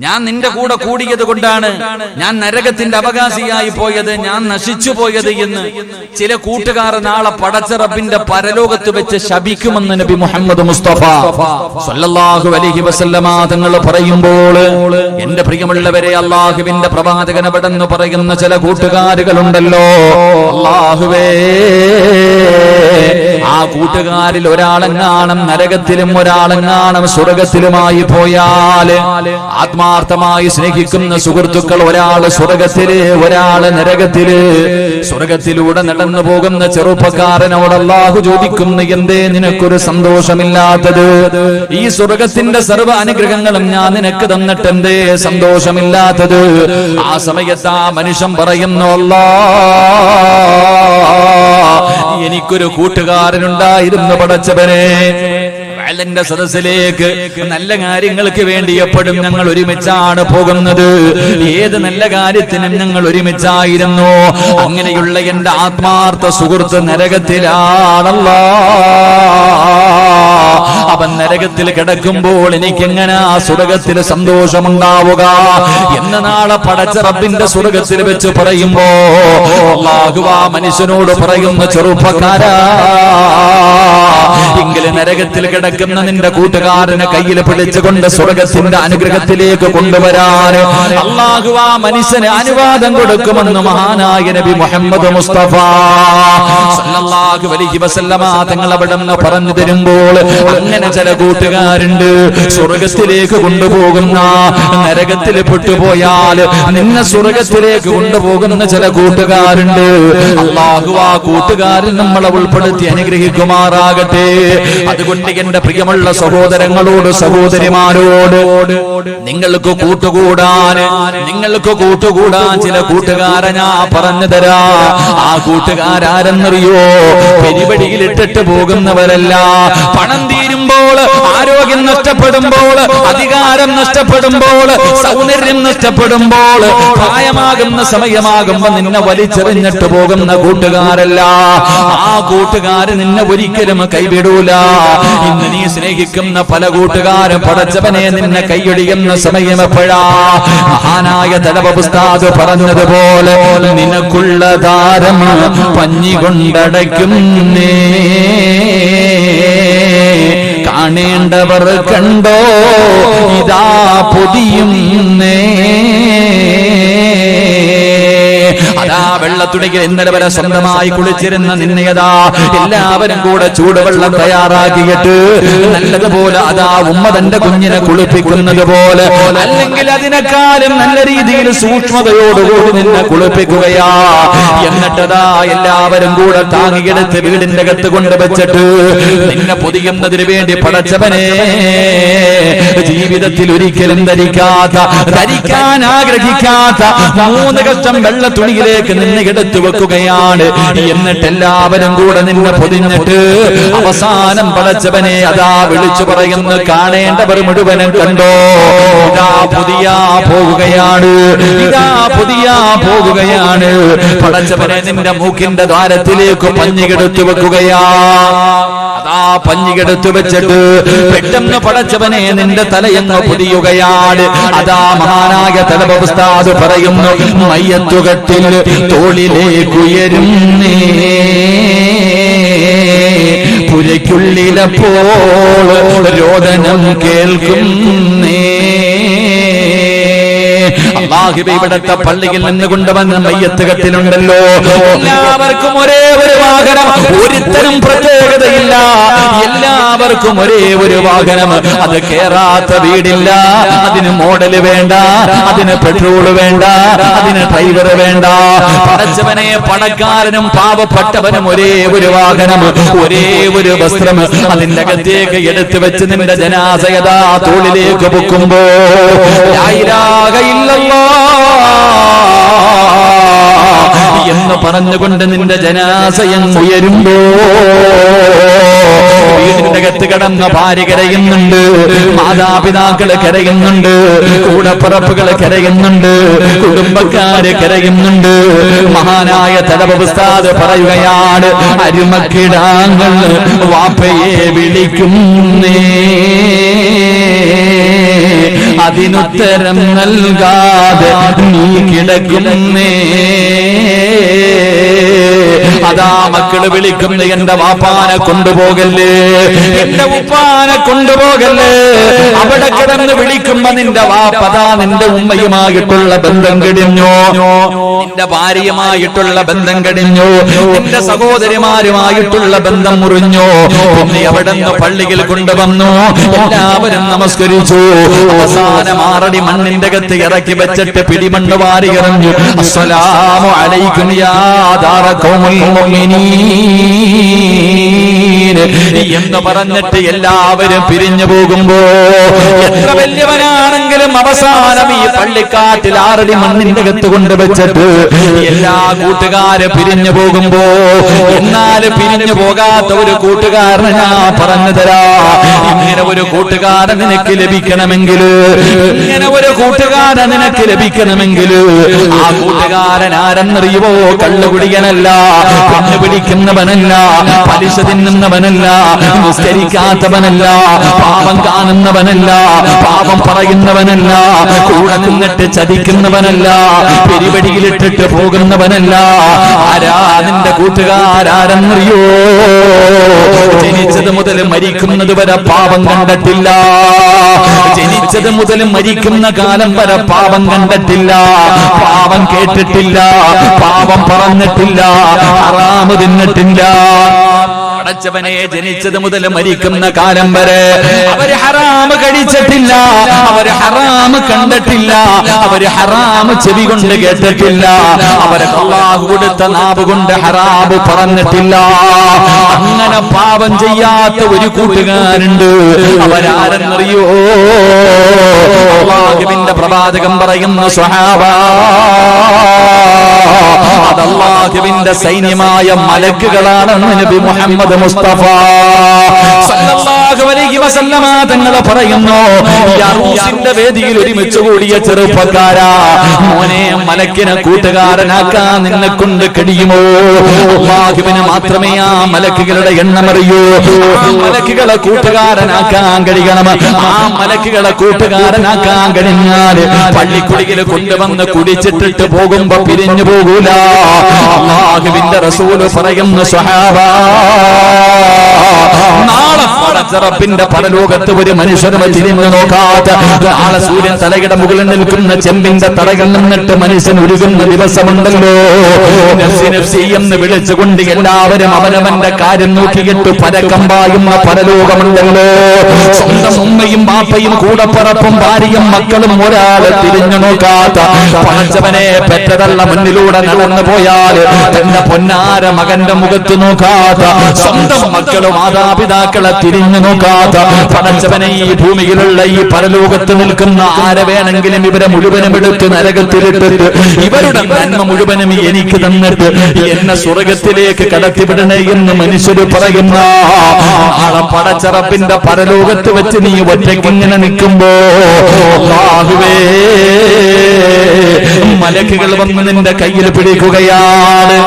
ഞാൻ നിന്റെ കൂടെ കൂടിയത് കൊണ്ടാണ് ഞാൻ നരകത്തിന്റെ അവകാശിയായി പോയത്, ഞാൻ നശിച്ചു പോയത് എന്ന് ചില കൂട്ടുകാർ നാളെ പടച്ച റബ്ബിന്റെ പരലോകത്ത് വെച്ച് ശപിക്കുമെന്ന് നബി മുഹമ്മദ് മുസ്തഫ സല്ലല്ലാഹു അലൈഹി വസല്ലമ തങ്ങൾ പറയുമ്പോൾ, എന്റെ പ്രിയമുള്ളവരെ, അള്ളാഹുവിന്റെ പ്രവാചകൻ അവിടെന്ന് പറയുന്ന ചില കൂട്ടുകാരുകളുണ്ടല്ലോ, അള്ളാഹുവേ, ആ കൂട്ടുകാരിൽ ഒരാളെങ്ങാണം നരകത്തിലും ഒരാളെങ്ങാണം സ്വർഗത്തിലുമായി പോയാൽ, ആത്മാർത്ഥമായി സ്നേഹിക്കുന്ന സുഹൃത്തുക്കൾ ഒരാള് സ്വർഗത്തില് ഒരാള് നരകത്തില്, സ്വർഗത്തിലൂടെ നടന്നു പോകുന്ന ചെറുപ്പക്കാരനോട് അല്ലാഹു ചോദിക്കുന്നു, എന്തേ നിനക്കൊരു സന്തോഷമില്ലാത്തത്? ഈ സ്വർഗത്തിന്റെ സർവ്വ അനുഗ്രഹങ്ങളും ഞാൻ നിനക്ക് തന്നിട്ട് എന്തേ സന്തോഷമില്ലാത്തത്? ആ സമയത്ത് ആ മനുഷ്യൻ പറയുന്നു, അല്ലാഹ്, എനിക്കൊരു കൂട്ടുകാരനുണ്ടായിരുന്നു പടച്ചവനെ. ന്റെ സദസ്സിലേക്ക് നല്ല കാര്യങ്ങൾക്ക് വേണ്ടി എപ്പോഴും ഞങ്ങൾ ഒരുമിച്ചാണ് പോകുന്നത്, ഏത് നല്ല കാര്യത്തിനും ഞങ്ങൾ ഒരുമിച്ചായിരുന്നു. അങ്ങനെയുള്ള എന്റെ ആത്മാർത്ഥ സുഹൃത്ത് നരകത്തിലാണല്ലോ. അവൻ നരകത്തിൽ കിടക്കുമ്പോൾ എനിക്കെങ്ങനെ ആ സ്വർഗത്തിൽ സന്തോഷമുണ്ടാവുക എന്ന് നാളെ പടച്ച റബ്ബിന്റെ സ്വർഗത്തിൽ വെച്ച് പറയുമ്പോ അല്ലാഹു ആ മനുഷ്യനോട് പറയുന്ന, ചെറുപ്പക്കാരാ, എങ്കിലും നരകത്തിൽ കിടക്കുന്ന നിന്റെ കൂട്ടുകാരനെ കയ്യിൽ പിടിച്ചുകൊണ്ട് സ്വർഗത്തിന്റെ അനുഗ്രഹത്തിലേക്ക് കൊണ്ടുവരാൻ അല്ലാഹു ആ മനുഷ്യന് അനുവാദം കൊടുക്കുമെന്ന് മഹാനായ നബി മുഹമ്മദ് മുസ്തഫ സല്ലല്ലാഹു അലൈഹി വസല്ലമ തങ്ങൾ അവിടെ നിന്ന് പറഞ്ഞു തരുമ്പോൾ, അങ്ങനെ ചില കൂട്ടുകാരുണ്ട് സ്വർഗത്തിലേക്ക് കൊണ്ടുപോകുന്ന, നരകത്തിൽ പെട്ടുപോയാൽ നിന്നെ സ്വർഗത്തിലേക്ക് കൊണ്ടുപോകുന്ന ചില കൂട്ടുകാരുണ്ട്. അല്ലാഹു ആ കൂട്ടുകാരൻ നമ്മളെ ഉൾപ്പെടുത്തി അനുഗ്രഹിക്കുമാറാകട്ടെ. അതുകൊണ്ട് എന്റെ പ്രിയമുള്ള സഹോദരങ്ങളോട് സഹോദരിമാരോട്, നിങ്ങൾക്ക് കൂട്ടുകൂടാൻ ചില കൂട്ടുകാരെ ഞാൻ പറഞ്ഞു തരാ. ആ കൂട്ടുകാരെന്നറിയോ? പെരുവടിയിൽ ഇട്ടിട്ട് പോകുന്നവരല്ല. പണം തീരുമ്പോൾ, ആരോഗ്യം നഷ്ടപ്പെടുമ്പോൾ, അധികാരം നഷ്ടപ്പെടുമ്പോൾ, സൗന്ദര്യം നഷ്ടപ്പെടുമ്പോൾ, പ്രായമാകുന്ന സമയമാകുമ്പോ നിന്നെ വലിച്ചെറിഞ്ഞിട്ട് പോകുന്ന കൂട്ടുകാരല്ല. ആ കൂട്ടുകാര് നിന്നെ ഒരിക്കലും കൈവിടൂല. ഇന്ന് നീ സ്നേഹിക്കുന്ന പല കൂട്ടുകാരും പടച്ചവനെ നിന്നെ കൈയൊടിയുന്ന സമയം എപ്പോഴാ? മഹാനായ തലവ ഉസ്താദ് പറഞ്ഞതുപോലെ, നിനക്കുള്ള ദാരം പഞ്ഞി കൊണ്ടടയ്ക്കുന്നേ, കാണേണ്ടവർ കണ്ടോ ഇതാ പൊതിയുന്നേ. അതാ വെള്ളത്തുണിയിൽ ഇന്നലെ വരെ സ്വന്തമായി കുളിച്ചിരുന്ന നിന്നെയതാ എല്ലാവരും കൂടെ ചൂടുവെള്ളം തയ്യാറാക്കിയിട്ട് നല്ലതുപോലെ അതാ ഉമ്മ തന്റെ കുഞ്ഞിനെ കുളിപ്പിക്കുന്നത് പോലെ, അല്ലെങ്കിൽ അതിനേക്കാളും നല്ല രീതിയിൽ സൂക്ഷ്മതയോടുകൂടി നിന്നെ കുളിപ്പിക്കുകയാ. എന്നിട്ടതാ എല്ലാവരും കൂടെ താങ്ങിയെടുത്ത് വീടിന്റെ അകത്ത് കൊണ്ടുവച്ചിട്ട് നിന്നെ പൊതിയുന്നതിന് വേണ്ടി പടച്ചവനെ ജീവിതത്തിൽ ഒരിക്കലും ധരിക്കാൻ ആഗ്രഹിക്കാത്ത 3 കഷ്ടം വെള്ള തുണിയിലേക്ക് നിന്നെ എടുത്തു വെക്കുകയാണ്. എന്നിട്ട് എല്ലാവരും കൂടെ നിന്നെ പൊതിഞ്ഞിട്ട് അവസാനം പടച്ചവനെ അതാ വിളിച്ചു പറയുന്നു, കാണേണ്ടവർ മുഴുവനും കണ്ടോ ഇതാ പുതിയ പോകുകയാണ്. പടച്ചവനെ നിന്റെ മൂക്കിന്റെ ദ്വാരത്തിലേക്ക് പഞ്ഞികെടുത്തു വെക്കുകയാ. അതാ പഞ്ഞികെടുത്തു വെച്ചിട്ട് പെട്ടെന്ന് പടച്ചവനെ നിന്റെ തലയെന്ന് പൊതിയുകയാണ്. അതാ മഹാനായ തലവ ഉസ്താദ് പറയുന്നു, മയ്യത്തുകത്തിൽ തോളിലേക്കുയരുന്നേ, പുരയ്ക്കുള്ളിലപ്പോൾ രോദനം കേൾക്കുന്നേ. അല്ലാഹുവേ, ഇവിടത്തെ പള്ളിയിൽ നിന്ന് കൊണ്ടുവന്ന മയ്യത്ത് കത്തിലുണ്ടല്ലോ, എല്ലാവർക്കും ഒരേ ഒരു വാഹനം, ഒരുത്തരും പ്രത്യേകതയില്ല, എല്ലാവർക്കും ഒരേ ഒരു വാഹനം. അത് കേറാത്ത വീടില്ല. അതിന് മോഡല് വേണ്ട, അതിന് പെട്രോൾ വേണ്ട, അതിന് ഡ്രൈവർ വേണ്ട. പടച്ചവനെ, പണക്കാരനും പാവപ്പെട്ടവനും ഒരേ ഒരു വാഹനം, ഒരേ ഒരു വസ്ത്രം. അതിന്റെ അകത്തേക്ക് എടുത്തു വെച്ച് നിന്റെ ജനാസയതാ തോളിലേക്ക് പൊക്കുമ്പോ ലാ ഇലാഹ ഇല്ലല്ലാഹ് എന്ന് പറഞ്ഞുകൊണ്ട് നിന്റെ ജനാസയം ഉയരുമ്പോ വീടിന്റെ അകത്ത് കിടന്ന ഭാര്യ കരയുന്നുണ്ട്, മാതാപിതാക്കള് കരയുന്നുണ്ട്, കൂടപ്പിറപ്പുകള് കരയുന്നുണ്ട്, കുടുംബക്കാര് കരയുന്നുണ്ട്. മഹാനായ തലവ ഉസ്താദ് പറയുകയാണ്, അരുമക്കിടാങ്ങൾ വാപ്പയെ വിളിക്കുന്നേ, അതിനുത്തരം നൽകാതെ നീ കിടക്കുന്നേ. അതാ മക്കള് വിളിക്കുന്നു, എന്റെ വാപ്പാനെ കൊണ്ടുപോകല്ലേ, എന്റെ ഉപ്പാനെ കൊണ്ടുപോകല്ലേ. അവിടെ കിടന്ന് വിളിക്കുമ്പോ നിന്റെ വാപ്പതാ നിന്റെ ഉമ്മയുമായിട്ടുള്ള ബന്ധം കടിഞ്ഞോ, നിന്റെ ഭാര്യയുമായിട്ടുള്ള ബന്ധം കടിഞ്ഞോ, നിന്റെ സഹോദരിമാരുമായിട്ടുള്ള ബന്ധം മുറിഞ്ഞോ. പിന്നെ അവിടെ നിന്ന് പള്ളിയിൽ കൊണ്ടുവന്നു, എല്ലാവരും നമസ്കരിച്ചു. അവസാനം 6 അടി മണ്ണിന്റെ അകത്ത് ഇറക്കി വെച്ചിട്ട് പിടിമണ്ണ് വാരി എറിഞ്ഞു. അസ്സലാമു അലൈക്കും യാ ദാറ ഖൗമുൽ മുഅ്മിനീൻ എന്ന് പറഞ്ഞിട്ട് എല്ലാവരും പിരിഞ്ഞു പോകുമ്പോ, എത്ര വലിയവനാണെങ്കിലും അവസാനം ഈ പള്ളിക്കാട്ടിൽ 6 അടി മണ്ണിന്റെ അകത്ത് കൊണ്ടുവച്ചിട്ട് എല്ലാ കൂട്ടുകാരെ പിരിഞ്ഞു പോകുമ്പോ, എന്നാൽ പിരിഞ്ഞു പോകാത്ത ഒരു കൂട്ടുകാരനെ ഞാൻ പറഞ്ഞു തരാ. ഇങ്ങനെ ഒരു കൂട്ടുകാരൻ നിനക്ക് ലഭിക്കണമെങ്കിൽ, ഇങ്ങനെ ഒരു കൂട്ടുകാരൻ നിനക്ക് ലഭിക്കണമെങ്കിൽ ആ കൂട്ടുകാരൻ ആരെന്നറിയുവോ? കള്ളുകുടിയനല്ല, പെണ്ണ് പിടിക്കുന്നവനല്ല, പലിശ തിന്നുന്നവനല്ല, നിസ്കരിക്കാത്തവനല്ല, പാപം കാണുന്നവനല്ല, പാപം പറയുന്നവനല്ല, കൂടെ നിന്നിട്ട് ചതിക്കുന്നവനല്ല, പെരുവടിയിലിട്ടിട്ട് പോകുന്നവനല്ല. ആരാ നിന്റെ കൂട്ടുകാരെന്നറിയോ? ജനിച്ചത് മുതൽ മരിക്കുന്നത് വരെ പാപം കണ്ടിട്ടില്ല, ജനിച്ചത് മുതൽ മരിക്കുന്ന കാലം വരെ പാപം കണ്ടിട്ടില്ല, പാപം കേട്ടിട്ടില്ല, പാപം പറഞ്ഞിട്ടില്ല, ഹറാമ് തിന്നിട്ടില്ല. പടച്ചവനെ, ജനിച്ചത് മുതൽ മരിക്കുന്ന കാലം വരെ അവര് ഹറാമ് കഴിച്ചിട്ടില്ല, അവര് ഹറാമ് കണ്ടിട്ടില്ല, അവര് ഹറാമ് ചെവി കൊണ്ട് കേട്ടിട്ടില്ല, അവര് അല്ലാഹു കൊടുത്ത നാവ് കൊണ്ട് ഹറാമ് പറഞ്ഞിട്ടില്ല. അങ്ങനെ പാപം ചെയ്യാത്ത ഒരു കൂട്ടുകാരുണ്ട്. അവരാരെന്നറിയോ? അല്ലാഹുവിന്റെ പ്രവാചകൻ പറയുന്നു, സ്വഹാബാ, അത് അല്ലാഹുവിന്റെ സൈന്യമായ മലക്കുകളാണെന്ന് നബി മുഹമ്മദ് മുസ്തഫ സല്ലല്ലാഹു അലൈഹി വസല്ലമ തങ്ങൾ പറയുന്നു. യറൂസിന്റെ വേദിയിൽ ഒരുമിച്ച് കൂടിയ ചെറുപ്പക്കാരാ, മോനെ, മലക്കിനെ കൂട്ടുകാരനാക്കാൻ നിന്നെ കൊണ്ട് കഴിയുമോ? അല്ലാഹുവിന് മാത്രമേ ആ മലക്കുകളുടെ എണ്ണം അറിയൂ. ആ മലക്കുകളെ കൂട്ടുകാരനാക്കാൻ കഴിയണം. ആ മലക്കുകളെ കൂട്ടുകാരനാക്കാൻ കഴിഞ്ഞാൽ പള്ളിക്കുടിയിൽ കൊണ്ടുവന്ന് കുടിച്ചിട്ടിട്ട് പോകുമ്പോ പിരിഞ്ഞു പോകൂല. അല്ലാഹുവിന്റെ റസൂല് പറയുന്നു, സ്വഹാബാ, നാളെ പടച്ചറപ്പിന്റെ പരലോകത്ത് ഒരു മനുഷ്യനെ തിരിഞ്ഞു നോക്കാത്ത, നാളെ സൂര്യൻ തലയുടെ മുകളിൽ നിൽക്കുന്ന ചെമ്പിന്റെ തടകൾ നിന്നിട്ട് മനുഷ്യൻ ഒരുകുന്ന ദിവസമുണ്ടല്ലോ. നഫ്സി നഫ്സി എന്ന് വിളിച്ചുകൊണ്ട് എല്ലാവരും അവനവന്റെ കാര്യം നോക്കിയിട്ട് പരക്കം പായുന്ന പരലോകമുണ്ടല്ലോ. സ്വന്തം ഉമ്മയും ബാപ്പയും കൂടപ്പറപ്പും ഭാര്യയും മക്കളും ഒരാളെ തിരിഞ്ഞു നോക്കാത്ത, പടച്ചവനെ പെറ്റതള്ള മുന്നിലൂടെ നടന്നു പോയാൽ തന്റെ പൊന്നാര മകന്റെ മുഖത്ത് നോക്കാത്ത, സ്വന്തം മക്കളും മാതാപിതാക്കളെ തിരിഞ്ഞു നോക്കാത്ത, പടച്ചവനെ ഈ ഭൂമിയിലുള്ള ഈ പരലോകത്ത് നിൽക്കുന്ന ആരെ വേണമെങ്കിലും ഇവരെ മുഴുവനും എടുത്ത് നരകത്തിലിട്ടിട്ട് ഇവരുടെ നന്മ മുഴുവനും എനിക്ക് തന്നിട്ട് എന്നെ സ്വർഗത്തിലേക്ക് കടത്തിവിടണേ എന്ന് മനുഷ്യര് പറയുന്ന ആളെ പടച്ചറപ്പിന്റെ പരലോകത്ത് വെച്ച് നീ ഒറ്റയ്ക്ക് ഇങ്ങനെ നിൽക്കുമ്പോ, അല്ലാഹുവേ, മലക്കുകൾ വന്ന് നിന്റെ കയ്യിൽ പിടിക്കുകയാണ്,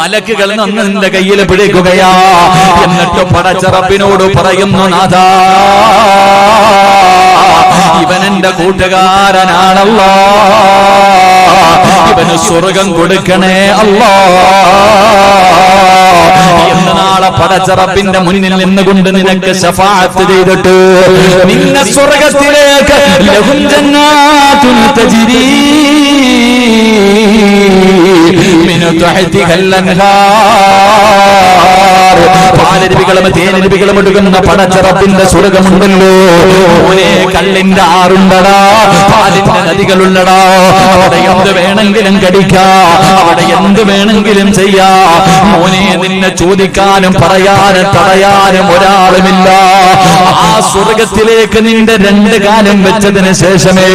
മലക്കുകൾ വന്ന് നിന്റെ കയ്യിൽ പിടിക്കുകയാ. എന്നിട്ട് പടച്ചറപ്പിനോട് പറയുന്നു, നാഥാ, ഇവനെന്റെ കൂട്ടുകാരനാണല്ലോ, ഇവന് സ്വർഗം കൊടുക്കണേ അല്ലാ എന്ന് നാളെ പടച്ചറപ്പിന്റെ മുന്നിൽ നിന്നുകൊണ്ട് നിനക്ക് ശഫാഅത്ത് ചെയ്തിട്ട് നിന്നെ സ്വർഗത്തിലേക്ക് ലഹും ജന്നാത്തുൻ തജ്രീ മിൻ തഹ്തിഹൽ അൻഹാർ, പാലരുവികളും തേനരുവികളും ഒഴുകുന്ന പടച്ചറപ്പിന്റെ സ്വർഗമുണ്ടല്ലോ. മോനെ, കള്ളിന്റെ ആറുണ്ടടാ, പാലിന്റെ നദികളുള്ളടാ. അവിടെ എന്ത് വേണമെങ്കിലും കടിക്കാം, അവിടെ എന്ത് വേണമെങ്കിലും ചെയ്യാം. മോനെ, നിന്നെ ചോദിക്കാനും പറയാനും തടയാനും ഒരാളുമില്ല. ആ സ്വർഗത്തിലേക്ക് നിന്റെ 2 കാലം വെച്ചതിന് ശേഷമേ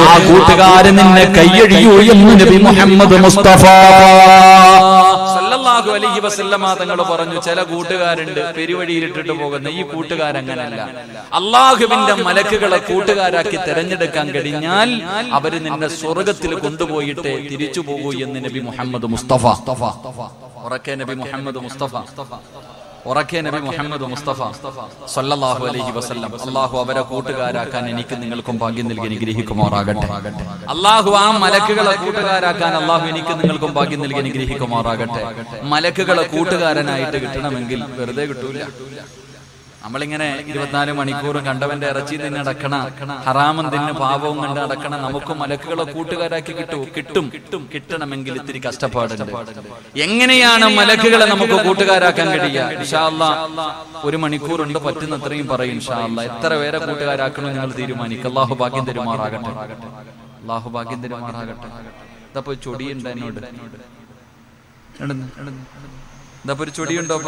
ആ കൂട്ടുകാരൻ നിന്നെ കയ്യഴിയൂ എന്ന് നബി മുഹമ്മദ് മുസ്തഫ സല്ലല്ലാഹു അലൈഹി വസല്ലമ തങ്ങൾ പറഞ്ഞു. ചില കൂട്ടുകാരുണ്ട് പെരുവഴിയിലിട്ടിട്ട് പോകുന്ന, ഈ കൂട്ടുകാരങ്ങനല്ല. അള്ളാഹുവിന്റെ മലക്കുകളെ കൂട്ടുകാരാക്കി തെരഞ്ഞെടുക്കാൻ കഴിഞ്ഞാൽ അവര് നിന്നെ സ്വർഗത്തിൽ കൊണ്ടുപോയിട്ട് തിരിച്ചു പോകൂ എന്ന് നബി മുഹമ്മദ് മുസ്തഫ. ഉറക്കെ നബി മുഹമ്മദ് മുസ്തഫ ഉറക്കെ നബി മുഹമ്മദ് മുസ്തഫ സല്ലല്ലാഹു അലൈഹി വസല്ലം അല്ലാഹു അവരെ കൂട്ടുകാരാക്കാൻ എനിക്ക് നിങ്ങൾക്കും ഭാഗ്യം നൽകി അനുഗ്രഹിക്കുമാറാകട്ടെ. അല്ലാഹു ആ മലക്കുകളെ കൂട്ടുകാരാക്കാൻ അല്ലാഹു എനിക്ക് നിങ്ങൾക്കും ഭാഗ്യം നൽകി അനുഗ്രഹിക്കുമാറാകട്ടെ. മലക്കുകളെ കൂട്ടുകാരനായിട്ട് കിട്ടണമെങ്കിൽ വെറുതെ കിട്ടൂല. നമ്മളിങ്ങനെ 24 മണിക്കൂറും കണ്ടവന്റെ ഇറച്ചി തിന്ന് നടക്കണ, ഹറാമം തിന്ന് പാപവും കണ്ട് നടക്കണ നമുക്ക് മലക്കുകളെ കൂട്ടുകാരാക്കി കിട്ടണമെങ്കിൽ ഇത്തിരി കഷ്ടപ്പാടുണ്ട്. എങ്ങനെയാണ് മലക്കുകളെ നമുക്ക് കൂട്ടുകാരാക്കാൻ കഴിയുക? ഇൻഷാ അല്ലാഹ് 1 മണിക്കൂറുണ്ട്, പറ്റുന്നത്രയും പറയും ഇൻഷാ അല്ലാഹ്. എത്ര പേരെ കൂട്ടുകാരാക്കണം നിങ്ങൾ തീരുമാനിക്കുക. അല്ലാഹു ഭാഗ്യം തരുമാറാകട്ടെ. അല്ലാഹു ഭാഗ്യം തരുമാറാകട്ടെ. ഇതപ്പോ ചൊടിയുണ്ട് എന്നോട്, ഇതപ്പോ ഒരു ചൊടിയുണ്ടോ?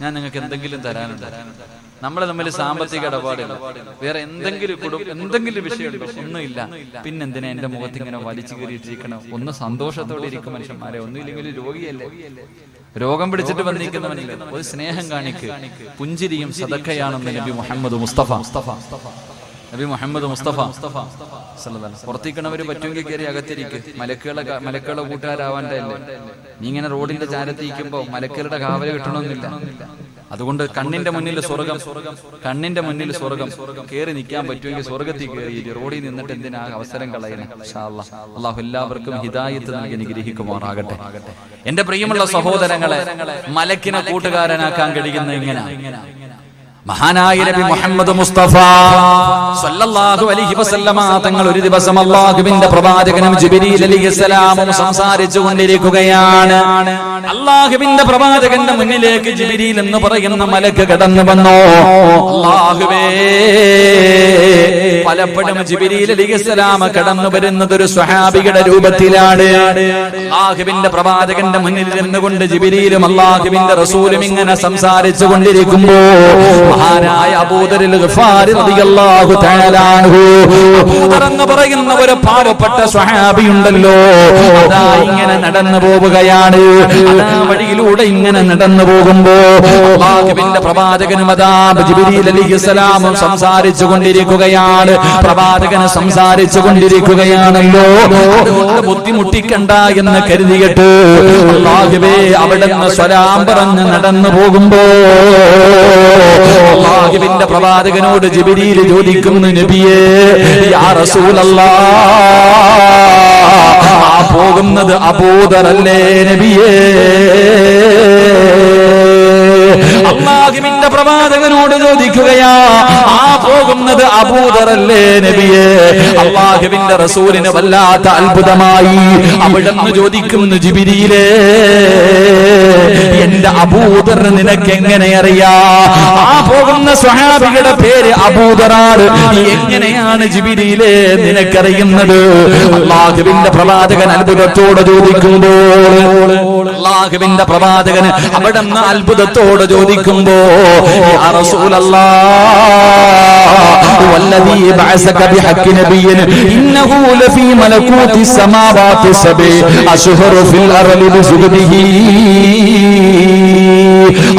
ഞാൻ നിങ്ങൾക്ക് എന്തെങ്കിലും തരാനുണ്ട്? നമ്മളെ തമ്മിൽ സാമ്പത്തിക ഇടപാടില്ല, വേറെ എന്തെങ്കിലും വിഷയമുണ്ടോ? ഒന്നുമില്ല. പിന്നെന്തിനാ എന്റെ മുഖത്ത് ഇങ്ങനെ വലിച്ചു കയറിയിട്ടിരിക്കണം? ഒന്ന് സന്തോഷത്തോടെ ഇരിക്കും മനുഷ്യന്മാരെ. ഒന്നുമില്ലെങ്കിൽ രോഗിയല്ലേ, രോഗം പിടിച്ചിട്ട് വന്നിരിക്കുന്നവനല്ലേ? ഒരു സ്നേഹം കാണിക്ക്. പുഞ്ചിരിയും സദക്കയാണെന്ന് നബി മുഹമ്മദ് മുസ്തഫ പുറത്തേക്കണവര് പറ്റുമെങ്കിൽ കയറി അകത്തിരിക്ക്. മലക്കുകളെ കൂട്ടുകാരാവാണ്ടല്ലേ? നീ ഇങ്ങനെ റോഡിന്റെ ചാരത്തിരിക്കുമ്പോ മലക്കുകളുടെ കാവല് കിട്ടണമെന്നില്ല. അതുകൊണ്ട് കണ്ണിന്റെ മുന്നിൽ സ്വർഗം കയറി നിൽക്കാൻ പറ്റുമെങ്കിൽ സ്വർഗത്തിൽ കയറി റോഡിൽ നിന്നിട്ട് എന്തിനാ അവസരം കളയണം? ഇൻഷാ അല്ലാഹ്. അല്ലാഹു എല്ലാവർക്കും ഹിദായത്ത് നൽകി അനുഗ്രഹിക്കുമാറാകട്ടെ. എന്റെ പ്രിയമുള്ള സഹോദരങ്ങളെ, മലക്കിനെ കൂട്ടുകാരനാക്കാൻ കഴിയുന്ന ഇങ്ങനെ മഹാനായ നബി മുഹമ്മദ് മുസ്തഫ സല്ലല്ലാഹു അലൈഹി വസല്ലമ തങ്ങൾ ഒരു ദിവസം അല്ലാഹുവിന്റെ പ്രവാചകനും ജിബ്രീൽ അലൈഹിസ്സലാമും സംസാരിച്ചു കൊണ്ടിരിക്കുകയാണ്. അല്ലാഹുവിന്റെ പ്രവാചകന്റെ മുന്നിലേക്ക് ജിബ്രീൽ എന്ന് പറയുന്ന മലക്ക് കടന്നു വന്നു. അല്ലാഹുവേ, പലപ്പോഴും ജിബ്രീൽ അലൈഹിസ്സലാം കടന്നു വരുന്നത് ഒരു സ്വഹാബിയുടെ രൂപത്തിലാണ്. അല്ലാഹുവിന്റെ പ്രവാചകന്റെ മുന്നിൽ നിന്നുകൊണ്ട് ജിബ്രീലും അല്ലാഹുവിന്റെ റസൂലും ഇങ്ങനെ സംസാരിച്ചു കൊണ്ടിരിക്കുമ്പോൾ മഹാനായ അബൂദറിൽ ഗിഫാരി റളിയല്ലാഹു തആല അൻഹു, അബൂദർ എന്ന് പറയുന്ന ഒരു പാവപ്പെട്ട സ്വഹാബി ഉണ്ടല്ലോ, അതാ ഇങ്ങനെ നടന്നു പോവുകയാണ്. ആ വഴിയിലൂടെ ഇങ്ങനെ നടന്നു പോകുമ്പോ അല്ലാഹുവിന്റെ പ്രവാചകനും അതാ ജിബ്രീൽ അലൈഹിസ്സലാമും സംസാരിച്ചു കൊണ്ടിരിക്കുകയാണ്. പ്രവാചകൻ സംസാരിച്ചു കൊണ്ടിരിക്കുകയാണല്ലോ, അതുകൊണ്ട് ബുദ്ധിമുട്ടിക്കണ്ട എന്ന് കരുതിയിട്ട് അല്ലാഹുവേ അവിടുന്ന് സലാം പറഞ്ഞ് നടന്നു പോകുമ്പോ അല്ലാഹുവിന്റെ പ്രവാചകനോട് ജിബ്രീൽ ചോദിക്കുന്നു, നബിയേ യാ റസൂലല്ലാഹ്, ആ പോകുന്നത് അബൂദറല്ലേ നബിയേ? അല്ലാഹുവിന്റെ പ്രവാചകനോട് ചോദിക്കുകയാ, ആ പോകുന്നത് അബൂദറല്ലേ നബിയേ? അല്ലാഹുവിന്റെ റസൂലിന് വല്ലാത്ത അത്ഭുതമായി. അവിടുന്ന് ചോദിക്കുന്നു, ജിബ്രീലേ എന്റെ അബൂദർ നിനക്ക് എങ്ങനെ അറിയാ? ആ പോകുന്ന സ്വഹാബിയുടെ പേര് അബൂദറാണ്. എങ്ങനെയാണ് ജിബ്രീലേ നിനക്കറിയുന്നത്? അല്ലാഹുവിന്റെ പ്രവാചകൻ അത്ഭുതത്തോടെ ചോദിക്കുമ്പോൾ അല്ലാഹുവിന്റെ പ്രവാചകൻ അവിടുന്ന് അത്ഭുതത്തോടെ ചോദിക്കുമ്പോ, യാ റസൂലല്ലാഹ് വല്ലദീ ബഅസക ബിഹഖി നബിയ്യിൻ ഇന്നഹു ലഫീ മലകൂതി സമാവാതി സബഇ അശ്ഹറു ഫിൽ അർളി ബിസുബ്ദിഹി.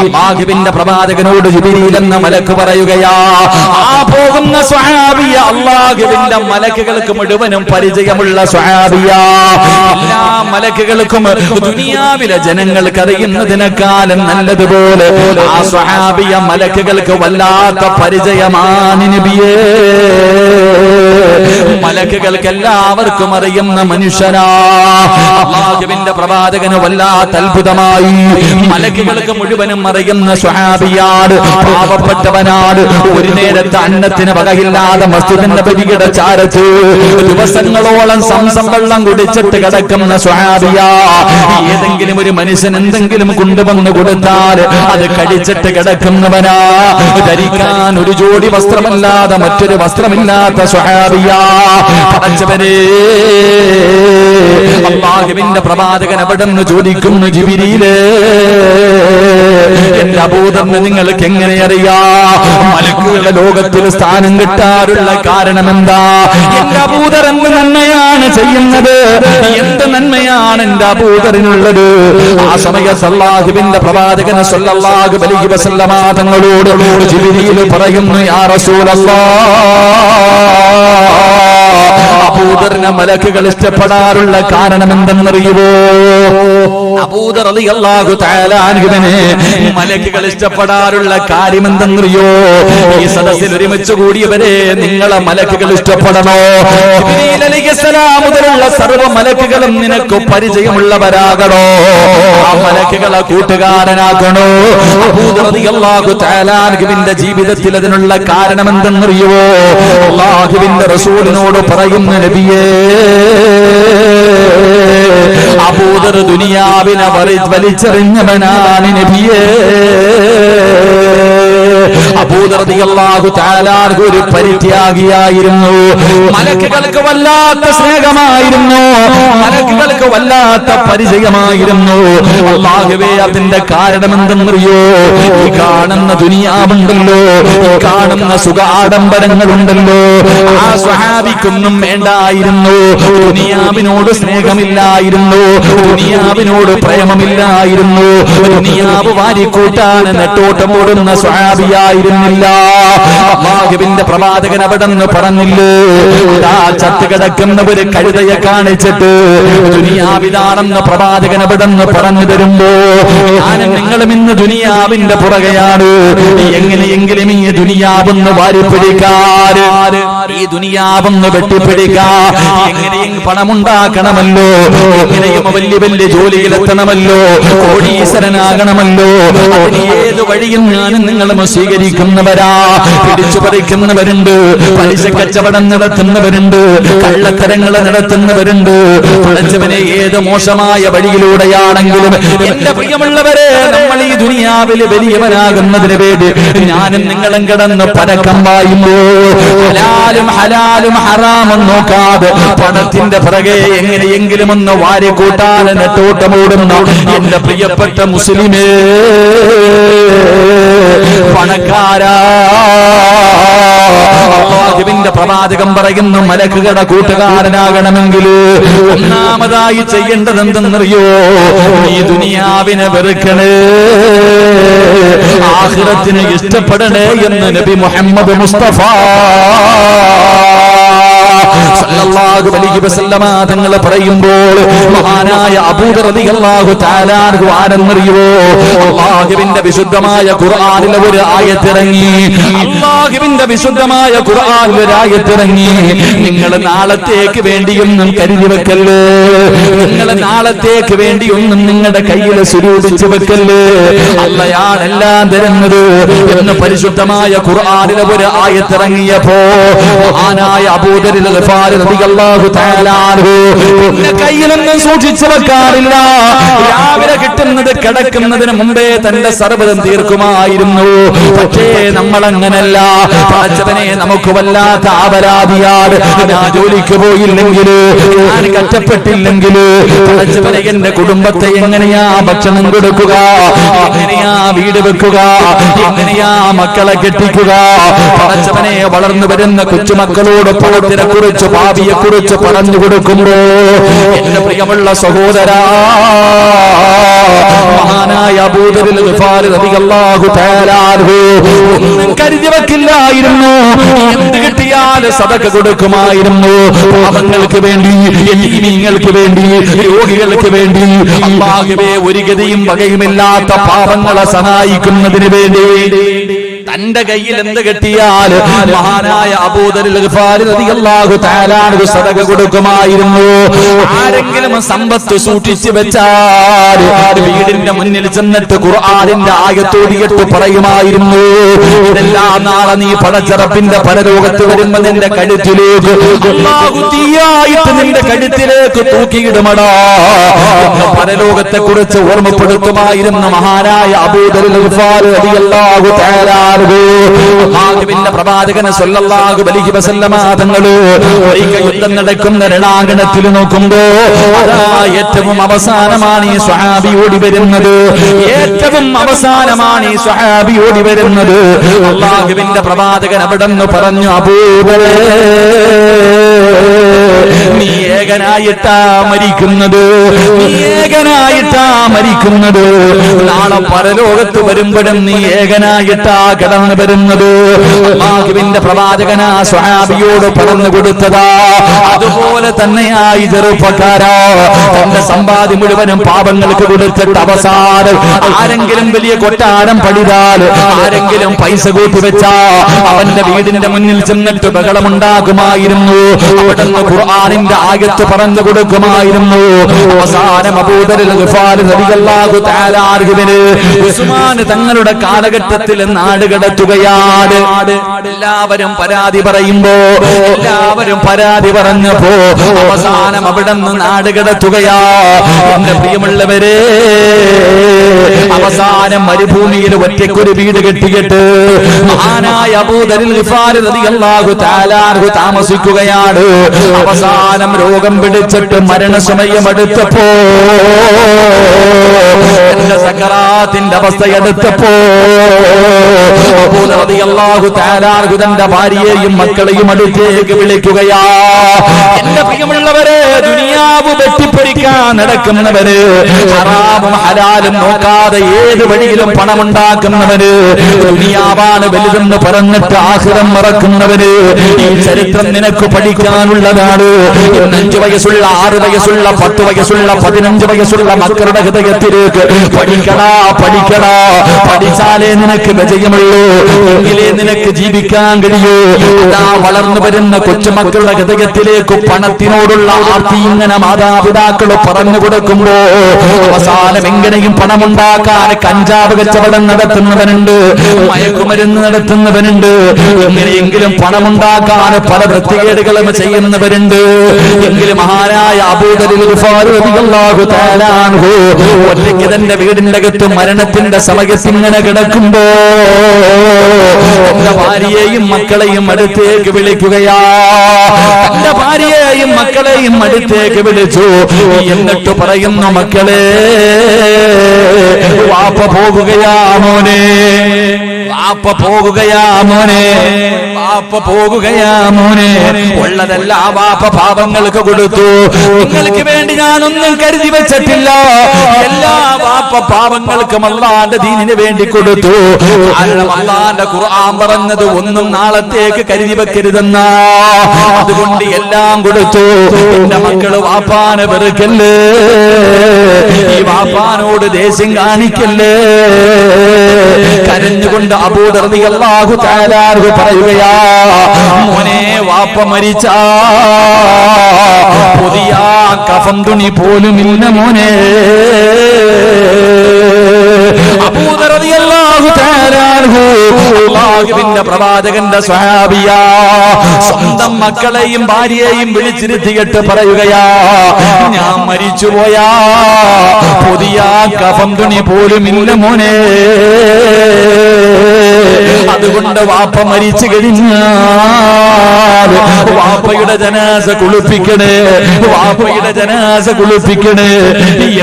അല്ലാഹുവിന്റെ പ്രവാചകനോട് ജിബ്രീൽ എന്ന മലക്ക് പറയുകയാ, ആ പോകുന്ന സ്വഹാബിയ അല്ലാഹുവിന്റെ മലക്കുകൾക്ക് മുഴുവനും പരിചയമുള്ള സ്വഹാബിയ. എല്ലാ മലക്കുകൾക്കും ദുനിയാവിലെ ജനങ്ങൾക്ക് അറിയുന്നതിനേക്കാളും നല്ലതുപോലെ ആ സ്വഹാബിയ മലക്കുകൾക്ക് വല്ലാത്ത പരിചയമാണ് നബിയേ. മലക്കുകൾക്ക് എല്ലാവർക്കും അറിയുന്ന മനുഷ്യനാ. അല്ലാഹുവിന്റെ പ്രവാചകന് വല്ലാത്ത അത്ഭുതമായി. മലക്കുകൾക്ക് മുഴുവനും അറിയുന്ന സ്വഹാബിയാണ്, പാവപ്പെട്ടവനാണ്. ഒരു നേരത്തെ അന്നത്തിന് വകയില്ലാതെ മസ്ജിദിന്റെ നബവിയുടെ ചാരത്ത് ദിവസങ്ങളോളം സംസം വെള്ളം കുടിച്ചിട്ട് കിടക്കുന്ന സ്വഹാബിയാ. ഏതെങ്കിലും ഒരു മനുഷ്യൻ എന്തെങ്കിലും കൊണ്ടുവന്ന് കൊടുത്താൽ അത് കടിച്ചിട്ട് കിടക്കുന്നവനാ. ധരിക്കാൻ ഒരു ജോഡി വസ്ത്രമല്ലാതെ മറ്റൊരു വസ്ത്രമില്ലാത്ത സ്വഹാബിയാ. പടച്ചവനേ, അല്ലാഹുവിന്റെ പ്രവാചകൻ അവിടുന്ന് ചോദിക്കുന്നു, ജിബ്രീലേ എന്റെ അബൂദറിനെ നിങ്ങൾക്ക് എങ്ങനെ അറിയാ? മലക്കുകളുടെ ലോകത്തിൽ സ്ഥാനം കിട്ടാറുള്ള കാരണം എന്താ? എന്റെ അബൂദർ എന്ത് നന്മയാണ് ചെയ്യുന്നത്? എന്ത് നന്മയാണ് എന്റെ അബൂദറിനുള്ളത്? ആ സമയത്ത് അല്ലാഹുവിന്റെ പ്രവാചകൻ സ്വല്ലല്ലാഹു അലൈഹി വസല്ലമ തങ്ങളോട് ജിബ്രീൽ പറയുന്നു, യാ റസൂലല്ലാഹ്, അബൂദറിനെ മലക്കുകൾ ഇഷ്ടപ്പെടാറുള്ള കാരണം എന്തെന്നറിയുമോ? അബൂദർ റളിയല്ലാഹു തആല അൻഹുവിനെ മലക്കുകൾ ഇഷ്ടപ്പെടാറുള്ള കാര്യം എന്തെന്നറിയോ? ഈ സദസ്സിൽ ഒരുമിച്ച് കൂടിയവരെ നിങ്ങളെ മലക്കുകൾ ഇഷ്ടപ്പെടണോ? ജിബ്രീൽ അലൈഹിസ്സലാം മുതലുള്ള സർവ്വ മലക്കുകളും നിനക്ക് പരിചയമുള്ളവരാകണോ? ആ മലക്കുകളെ കൂട്ടുകാരനാകണോ? അബൂദർ റളിയല്ലാഹു തആല അൻഹുവിന്റെ ജീവിതത്തിൽ അതിനുള്ള കാരണം എന്തെന്നറിയോ? അല്ലാഹുവിന്റെ റസൂലിനോട് പറയുന്ന നബിയേ, അബൂദർ ദുനിയാവിനെ വലിച്ചെറിഞ്ഞവനാണ് നബിയേ. അബൂദർ റളിയല്ലാഹു തആല ഒരു പരിത്യാഗിയായിരുന്നു. മലക്കുകൾക്ക് വല്ലാത്ത സ്നേഹമായിരുന്നു, മലക്കുകൾക്ക് വല്ലാത്ത പരിചയമായിരുന്നു. അല്ലാഹുവേ, അതിന്റെ കാരണം എന്തെന്നറിയോ? ഈ കാണുന്ന ദുനിയാവുണ്ടല്ലോ, ഈ കാണുന്ന സുഖ ആഡംബരങ്ങളുണ്ടല്ലോ, ആ സ്വഹാബിക്കൊന്നും വേണ്ടായിരുന്നു. ദുനിയാവിനോട് സ്നേഹമില്ലായിരുന്നു, ദുനിയാവിനോട് പ്രേമമില്ലായിരുന്നു. ദുനിയാവ് വാരിക്കൂട്ടാൻ നെട്ടോട്ടമോടുന്ന സ്വഹാബിയായിരുന്നില്ല. അല്ലാഹുവിന്റെ പ്രവാചകൻ അവിടെന്ന് പറഞ്ഞില്ലേ, ആ ചത്തുകിടക്കുന്ന ഒരു കഴുതയെ കാണിച്ചിട്ട് ദുനിയാവിതാണെന്ന് പ്രവാചകൻ അവിടെന്ന് പറഞ്ഞു തരുമ്പോ, ഞാനും നിങ്ങളും ഇന്ന് ദുനിയാവിന്റെ പുറകെയാണ്. എങ്ങനെയെങ്കിലും ഈ ദുനിയാവൊന്ന് വാരിപ്പിടിക്കാൻ, ഈ ദുനിയാവൊന്ന് വെട്ടിപ്പിടിക്കാൻ, എങ്ങനെയും പണമുണ്ടാക്കണമല്ലോ, എങ്ങനെയും വലിയ വലിയ ജോലിയിലെത്തണമല്ലോ, കോടീശ്വരനാകണമല്ലോ. അതിന് ഏത് വഴിയും ഞാനും നിങ്ങളും സ്വീകരിക്കുന്നവരാ. പിടിച്ചു പറിക്കുന്നവരുണ്ട്, പലിശ കച്ചവടം നടത്തുന്നവരുണ്ട്, കള്ളത്തരങ്ങൾ നടത്തുന്നവരുണ്ട്. പഠിച്ചവനെ ഏത് മോശമായ വഴിയിലൂടെയാണെങ്കിലും എന്റെ പ്രിയമുള്ളവരെ, നമ്മൾ ഈ ദുനിയാവിൽ വലിയവനാകുന്നതിന് വേണ്ടി ഞാനും നിങ്ങളും കിടന്ന് പരക്കം പായുമ്പോ ഹലാലും ഹലാലും ഹറാമും നോക്കാതെ പണത്തിന്റെ പിറകെ എങ്ങനെയെങ്കിലും ഒന്ന് വാരിക്കൂട്ടാൻ നെട്ടോട്ടമോടുന്ന എന്റെ പ്രിയപ്പെട്ട മുസ്ലിമേ, പണക്കാരാ, അല്ലാഹുവിന്റെ പ്രവാചകൻ പറയുന്നു, മലക്കുകളുടെ കൂട്ടുകാരനാകണമെങ്കിൽ ഒന്നാമതായി ചെയ്യേണ്ടത് എന്തെന്നറിയോ? ഈ ദുനിയാവിനെ വെറുക്കണേ, ആഖിറത്തിനെ ഇഷ്ടപ്പെടണേ എന്ന് നബി മുഹമ്മദ് മുസ്തഫ സല്ലല്ലാഹു അലൈഹി വസല്ലമ തങ്ങൾ പറയുമ്പോൾ മഹാനായ അബൂദർ റളിയല്ലാഹു തആല അൻഹു ആരെന്നറിയോ? അല്ലാഹുവിന്റെ വിശുദ്ധമായ ഖുർആനിലെ ഒരു ആയത്തിറങ്ങി, അല്ലാഹുവിന്റെ വിശുദ്ധമായ ഖുർആനിലെ ഒരു ആയത്തിറങ്ങി. നിങ്ങൾ നാളത്തേക്ക് വേണ്ടിയൊന്നും കരുതി വെക്കല്ലേ, നിങ്ങൾ നാളത്തേക്ക് വേണ്ടിയൊന്നും നിങ്ങളുടെ കയ്യിൽ സ്വരൂപിച്ചു വെക്കല്ലേ, അല്ലാഹുവാണ് എല്ലാം തരുന്നത് എന്ന് പരിശുദ്ധമായ ഖുർആനിലെ ഒരു ആയത്തിറങ്ങിയപ്പോ മഹാനായ അബൂദർ കയ്യിലൊന്നും സൂക്ഷിച്ചു വെക്കാറില്ല. രാവിലെ കിട്ടുന്നത് കിടക്കുന്നതിന് മുമ്പേ തന്റെ സർവ്വതം തീർക്കുമായിരുന്നു. പക്ഷേ നമ്മൾ അങ്ങനല്ല. പടച്ചവനെ, നമുക്ക് വല്ലാത്ത അപരാധിയാണ്. ഞാൻ ജോലിക്ക് പോയില്ലെങ്കിൽ, ഞാൻ കഷ്ടപ്പെട്ടില്ലെങ്കിൽ പടച്ചവനെ എന്റെ കുടുംബത്തെ എങ്ങനെയാ ഭക്ഷണം കൊടുക്കുക, എങ്ങനെയാ വീട് വെക്കുക, എങ്ങനെയാ മക്കളെ കെട്ടിക്കുക. പടച്ചവനെ, വളർന്നു വരുന്ന കൊച്ചുമക്കളോട് പണത്തിനെ കുറിച്ച് ഭാവിയെ കുറിച്ച് പറഞ്ഞു കൊടുക്കുമ്പോ എന്റെ പ്രിയമുള്ള സഹോദരാ, മഹാനായ അബൂദർ റളിയല്ലാഹു തആല അൻഹു ഒന്നും കരുതി വെക്കില്ലായിരുന്നു. എന്ത് കിട്ടിയാലും സദഖ കൊടുക്കുമായിരുന്നു. പാവങ്ങൾക്ക് വേണ്ടി, യതീമീങ്ങൾക്ക് വേണ്ടി, രോഗികൾക്ക് വേണ്ടി, അല്ലാഹുവേ, ഒരു ഗതിയും വകയുമില്ലാത്ത പാവങ്ങളെ സഹായിക്കുന്നതിന് വേണ്ടി തന്റെ കയ്യിൽ എന്ത് കിട്ടിയാൽ മഹാനായ അബൂദർ റളിയല്ലാഹു തആല അൻഹു സദഖ കൊടുക്കുമായിരുന്നു. ആരെങ്കിലും സമ്പത്ത് സൂക്ഷിച്ചു വെച്ചാൽ വീടിന്റെ മുന്നിൽ ചെന്നിട്ട് ഖുർആനിന്റെ ആയത്തോടിയിട്ട് പറയുമായിരുന്നു, ഇതെല്ലാം നാളെ നീ പടച്ച റബ്ബിന്റെ പരലോകത്ത് വരുമ്പോൾ നിന്റെ കഴുത്തിലേക്ക് അല്ലാഹു തീയായിട്ട് നിന്റെ കഴുത്തിലേക്ക് തൂക്കിയിടുമടാ. പരലോകത്തെ കുറിച്ച് ഓർമ്മപ്പെടുത്തുമായിരുന്ന മഹാനായ അബൂദർ റളിയല്ലാഹു തആല അല്ലാഹുവിന്റെ പ്രവാചകൻ സല്ലല്ലാഹു അലൈഹി വസല്ലമ തങ്ങൾ യുദ്ധം നടക്കുന്ന രണാങ്കണത്തിൽ നോക്കുമ്പോ ഏറ്റവും അവസാനമാണ് ഈ സ്വഹാബി ഓടി വരുന്നത്. ഏറ്റവും അവസാനമാണ് ഈ സ്വഹാബി ഓടി വരുന്നത്. അല്ലാഹുവിന്റെ പ്രവാചകൻ അവിടെ നിന്ന് പറഞ്ഞു, അബൂബക്കർ, നീ ഏക ഏകനായിട്ടാ മരിക്കുന്നത്, നീ ഏകനായിട്ടാ മരിക്കുന്നത്. നാളെ പരലോകത്ത് വരുമ്പോഴും നീ ഏകനായിട്ടാ കടന്നു വരുന്നത്. അല്ലാഹുവിന്റെ പ്രവാചകനാ സ്വഹാബിയോട് പറഞ്ഞു കൊടുത്തതാ. അതുപോലെ തന്നെയായി ചെറുപ്പക്കാരാ, തന്റെ സമ്പാദ്യം മുഴുവനും പാപങ്ങൾക്ക് കൊടുത്തിട്ട് അവസാനം ആരെങ്കിലും വലിയ കൊട്ടാരം പണിതാൽ, ആരെങ്കിലും പൈസ കൂട്ടിവെച്ചാ അവന്റെ വീടിന്റെ മുന്നിൽ ചെന്നിട്ട് ബഹളമുണ്ടാക്കുമായിരുന്നു. അവിടുന്ന് ഖുർആനിന്റെ ആയത്ത് പറഞ്ഞു കൊടുക്കുമായിരുന്നു. അവസാനം അബൂദറുൽ ഗിഫാരി റളിയല്ലാഹു തആല അൻഹുവിന് ഉസ്മാൻ തങ്ങളുടെ കാലഘട്ടത്തിൽ നാട് കടത്തുകയാണ്. എല്ലാവരും പരാതി പറയുമ്പോ, എല്ലാവരും പരാതി പറഞ്ഞപ്പോ അവസാനം അവിടുന്ന് നാട് കടത്തുകയാ. എന്റെ പ്രിയമുള്ളവരെ, അവസാനം മരുഭൂമിയിൽ ഒറ്റയ്ക്കൊരു വീട് കെട്ടിയിട്ട് മഹാനായ അബൂദറുൽ ഗിഫാരി റളിയല്ലാഹു തആല അൻഹു താമസിക്കുകയാണ്. അവസാനം രോഗം പിടിച്ചിട്ട് മരണസമയം അടുത്തപ്പോ, എന്റെ സക്കറാത്തിന്റെ അവസ്ഥ എടുത്തപ്പോ അബൂദർ റളിയല്ലാഹു തആല അൻഹു തന്റെ ഭാര്യയെയും മക്കളെയും അടുത്തേക്ക് വിളിക്കുകയാ. എന്റെ പ്രിയമുള്ളവരെ, ദുനിയാവ് വെട്ടിപ്പൊരിക്കാൻ നടക്കുന്നവര്, ഹറാമും ഹലാലും നോക്കാതെ ഏത് വഴിയിലും പണമുണ്ടാക്കുന്നവര്, ദുനിയാവാണ് വലുതെന്ന് പറഞ്ഞിട്ട് ആഖിറം മറക്കുന്നവര്, ഈ ചരിത്രം നിനക്ക് പഠിക്കാനുള്ളതാണ്. 5 വയസ്സുള്ള 6 വയസ്സുള്ള 10 വയസ്സുള്ള 15 വയസ്സുള്ള മക്കളുടെ ഹൃദയത്തിലേക്ക് പഠിക്കടാ, പഠിക്കടാ. പഠിച്ചാലേ നിനക്ക് വിജയമുള്ളൂ, എങ്കിലേ നിനക്ക് ജീവിക്കാൻ കഴിയൂ. അതാ വളർന്നു വരുന്ന കൊച്ചുമക്കളുടെ ഹൃദയത്തിലേക്ക് പണത്തിനോടുള്ള ആർത്തി ഇങ്ങനെ മാതാപിതാക്കൾ പറഞ്ഞു കൊടുക്കുമ്പോ അവസാനം എങ്ങനെയും പണമുണ്ടാക്കാൻ കഞ്ചാവ് കച്ചവടം നടത്തുന്നവനുണ്ട്, മയക്കുമരുന്ന് നടത്തുന്നവനുണ്ട്, എങ്ങനെയെങ്കിലും പണമുണ്ടാക്കാൻ പല വൃത്തികേടുകളും ചെയ്യുന്നവരുണ്ട്. എങ്കിലും മഹാനായ അബൂദറുൽ ഗിഫാരി റളിയല്ലാഹു തആല അൻഹു ഒറ്റയ്ക്ക് തന്റെ വീടിന്റെ അകത്ത് മരണത്തിന്റെ സമയത്ത് ഇങ്ങനെ കിടക്കുമ്പോ തന്റെ ഭാര്യയെയും മക്കളെയും അടുത്തേക്ക് വിളിക്കുകയാ. തന്റെ ഭാര്യയെയും മക്കളെയും അടുത്തേക്ക് വിളിച്ചു. എന്നിട്ട് പറയുന്നു, മക്കളെ, വാപ്പ പോകുകയാ മോനെ, വാപ്പ പോകുകയാ മോനെ, വാപ്പ പോകുകയാ മോനെ. ഉള്ളതല്ല വാപ്പ പാപങ്ങൾക്ക് കൊടുത്തു, നിങ്ങൾക്ക് വേണ്ടി ഞാനൊന്നും കരുതി വെച്ചിട്ടില്ല. എല്ലാ വാപ്പ പാപങ്ങൾക്കും അല്ലാഹുവിന്റെ ദീനിന് വേണ്ടി കൊടുത്തു. കാരണം അല്ലാഹുവിന്റെ ഖുർആൻ പറഞ്ഞത് ഒന്നും നാളത്തേക്ക് കരുതി വെക്കരുതെന്നാ. അതുകൊണ്ട് എല്ലാം കൊടുത്തു. എന്റെ മക്കള് വാപ്പാനെ വെറുക്കല്ലേ, ഈ വാപ്പാനോട് ദേഷ്യം കാണിക്കല്ലേ. കരഞ്ഞുകൊണ്ട് അബൂദർ റളിയല്ലാഹു തആല അൻഹു പറയുകയാ, മോനെ, വാപ്പ മരിച്ചാ പുതിയ കഫൻ തുണി പോലും ഇല്ല മോനെ. അബൂദർ റളിയല്ലാഹു തആല അൻഹു അല്ലാഹുവിന്റെ പ്രവാചകന്റെ സ്വഹാബിയാ. സ്വന്തം മക്കളെയും ഭാര്യയെയും വിളിച്ചിരുത്തിയിട്ട് പറയുകയാ, ഞാൻ മരിച്ചുപോയാ പുതിയ കഫൻ തുണി പോലും ഇല്ല മോനെ. അതുകൊണ്ട് വാപ്പ മരിച്ചു കഴിഞ്ഞാൽ വാപ്പയുടെ ജനാസ കുളിപ്പിക്കണേ, വാപ്പയുടെ ജനാസ കുളിപ്പിക്കണേ.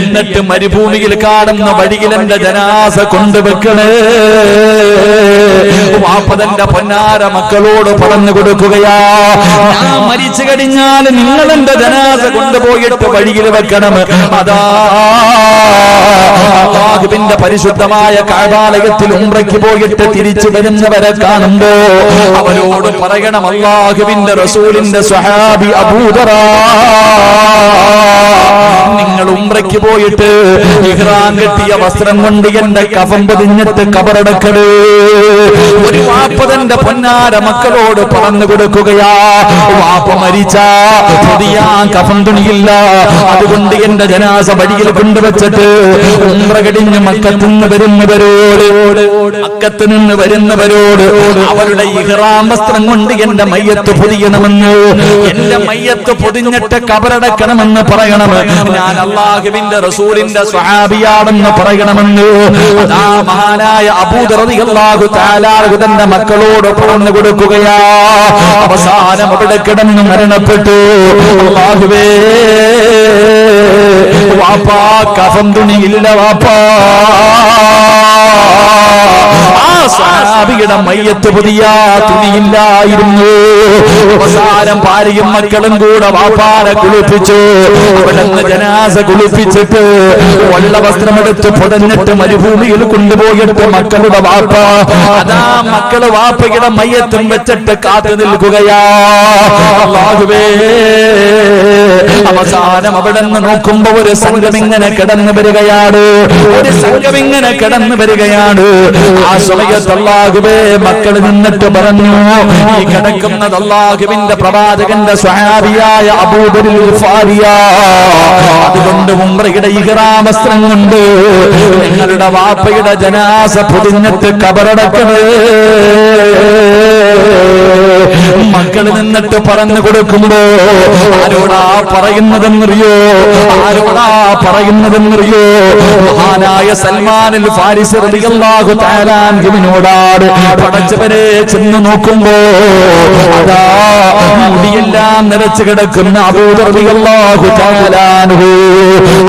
എന്നിട്ട് മരുഭൂമിയിൽ കാണുന്ന വഴിയിൽ എന്റെ ജനാസ കൊണ്ടുവെക്കണേ. വാപ്പ തന്റെ പൊന്നാര മക്കളോട് പറഞ്ഞു കൊടുക്കുകയാ, ഞാൻ മരിച്ചു കഴിഞ്ഞാൽ നിങ്ങൾ എന്റെ ജനാസ കൊണ്ടുപോയിട്ട് വഴിയിൽ വെക്കണം. അതാ അല്ലാഹുവിന്റെ പരിശുദ്ധമായ കഅബാലയത്തിൽ ഉംറയ്ക്ക് പോയിട്ട് തിരിച്ചു വരുന്നവരെ കാണുമ്പോ അവരോട് പറയണം, അല്ലാഹുവിന്റെ റസൂലിന്റെ സ്വഹാബി അബൂദർ, നിങ്ങൾ ഉംറയ്ക്ക് പോയിട്ട് ഇഹ്റാം കെട്ടിയ വസ്ത്രം കൊണ്ട് എന്റെ കഫൻ പൊതിഞ്ഞിട്ട് കബറടക്കണേ. ഒരു വാപ്പ തന്റെ പൊന്നാര മക്കളോട് പറഞ്ഞു കൊടുക്കുകയാ, വാപ്പ മരിച്ചാ പുതിയ കഫൻ തുണിയില്ല, അതുകൊണ്ട് എന്റെ ജനാസ വഴിയിൽ കൊണ്ടുവച്ചിട്ട് ഉംറ കഴിഞ്ഞ് മക്കത്തുനിന്ന് വരുന്നവരോട് അവരുടെ ഇഹ്റാം വസ്ത്രം കൊണ്ട് എന്റെ മയ്യത്ത് പൊതിയണമെന്ന്, എന്റെ മയ്യത്ത് പൊതിഞ്ഞിട്ട് കബറടക്കണമെന്ന് പറയണം. ഞാൻ അല്ലാഹുവിന്റെ റസൂലിന്റെ സ്വഹാബിയാണെന്ന് പറയണമെന്ന് അതാ മഹാനായ അബൂദർ റളിയല്ലാഹു തആല അൻഹു തന്റെ മക്കളോട് പറഞ്ഞു കൊടുക്കുകയാ. അവസാനം അവിടെ കിടന്ന് മരണപ്പെട്ടു. അല്ലാഹുവേ, വാപ്പാ കഫൻ തുണിയില്ല വാപ്പാ, ആ സ്വഹാബിയുടെ മയ്യത്ത് പുതിയ തുണിയില്ലായിരുന്നു. അവസാനം ഭാര്യയും മക്കളും കൂടെ വാപ്പാനെ കുളിപ്പിച്ചു. അവിടുന്ന് ജനാസ കുളിപ്പിച്ചിട്ട് വെള്ള വസ്ത്രമെടുത്ത് പുതഞ്ഞിട്ട് മരുഭൂമിയിൽ കൊണ്ടുപോയിട്ട് മക്കളുടെ വാപ്പ അതാ മക്കള് വാപ്പയുടെ മയ്യത്തും വെച്ചിട്ട് കാത്തു നിൽക്കുകയാ. അല്ലാഹുവേ, അവസാനം അവിടെ നിന്ന് നോക്കുമ്പോ ഒരു സംഘം ഇങ്ങനെ കിടന്നു വരികയാണ്. ഒരു സംഘം ഇങ്ങനെ കിടന്നു വരികയാണ്. ആ സമയത്ത് അല്ലാഹുവേ മക്കൾ നിന്നിട്ട് പറഞ്ഞു, ഈ കിടക്കുന്നത് അല്ലാഹുവിന്റെ പ്രവാചകന്റെ സ്വഹാബിയായ അബൂദർ ഗിഫാരിയ. അതുകൊണ്ട് ഉംറയുടെ ഇഹ്റാം വസ്ത്രം കൊണ്ട് നിങ്ങളുടെ വാപ്പയുടെ ജനാസ പൊതിഞ്ഞിട്ട് കബറടക്കണേ. മക്കൾ നിന്നിട്ട് പറഞ്ഞു കൊടുക്കുമ്പോ ആരോടാ പറയുന്നതെന്നറിയോ? ആരോടാ പറയുന്നതെന്നറിയോ? മഹാനായ സൽമാനിൽ ഫാരിസി റളിയല്ലാഹു തആല അൻഹുവിനോടാണ്. പടച്ചവനെ ചെന്ന് നോക്കുമ്പോ അതാ മുടിയെല്ലാം നിറച്ചു കിടക്കുന്ന അബൂദർ റളിയല്ലാഹു തആല അൻഹു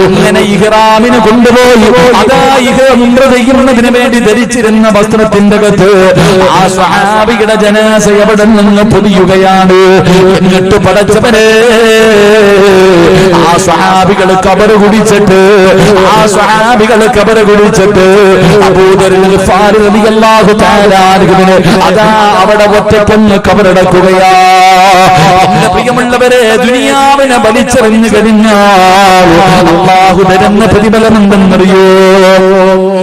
അങ്ങനെ ഇഹ്റാമിന് കൊണ്ടുപോയി. അതാ ഇഹ്റാം ചെയ്യുന്നതിന് വേണ്ടി ധരിച്ചിരുന്ന വസ്ത്രത്തിന്റെ അകത്ത് ആ സ്വഹാബിയുടെ ജനാസ എവിടെ നിന്ന് പൊതിയുകയാണ്. എന്നിട്ട് പടച്ചവനെ ആ സ്വഹാബികൾ കബറ് കുടിച്ചിട്ട് അബൂദർ ഗിഫാരി റളിയല്ലാഹു തആല അൻഹുവിനെ അതാ അവിടെ ഒറ്റക്കൊന്ന് കബറടക്കുകയാ. എന്റെ പ്രിയമുള്ളവരെ, ദുനിയാവിനെ വലിച്ചെറിഞ്ഞു കഴിഞ്ഞാൽ അല്ലാഹു തരുന്ന പ്രതിഫലം എന്തെന്നറിയോ?